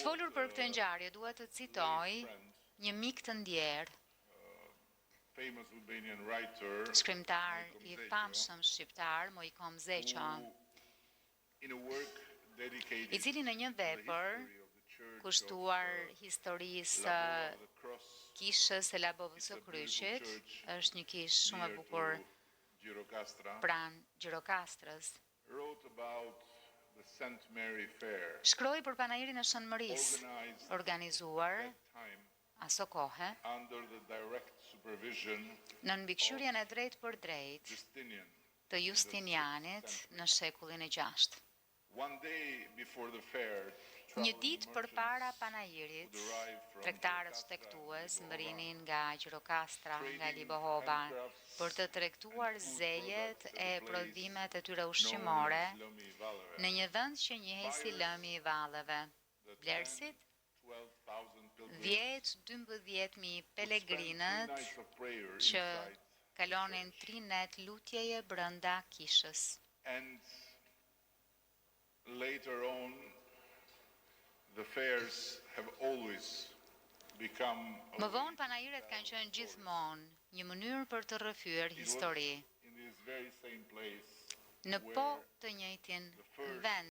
Për të folur për këtë ngjarje, dua të citoj një mik të ndjerë, shkrimtar i famshëm shqiptar Mojko Mzeqa, i cili në një vepër kushtuar historisë kishës e Labovës së Kryqit, është një kishë shumë e bukur pranë Gjirokastrës, shkroi për panairin e Shën Mërisë, organizuar aso kohe në mbikëqyrjen e drejtë për drejtë të Justinianit në shekullin e 6. Një ditë përpara panairit, tregtarët shtektues mbërrinin nga Gjirokastra, nga Libohova, për të tregtuar zejet e prodhimet e tyre ushqimore në një vend që njihej si lëmi i valleve. Vlerësit 10-12.000 pelegrinët që kalonin 3 net lutjeje brenda kishës. Later on, the fairs have always become Më vonë panairet kanë qenë gjithmonë një mënyrë për të rrëfyer histori. in this very same place Në po të njëjtin vend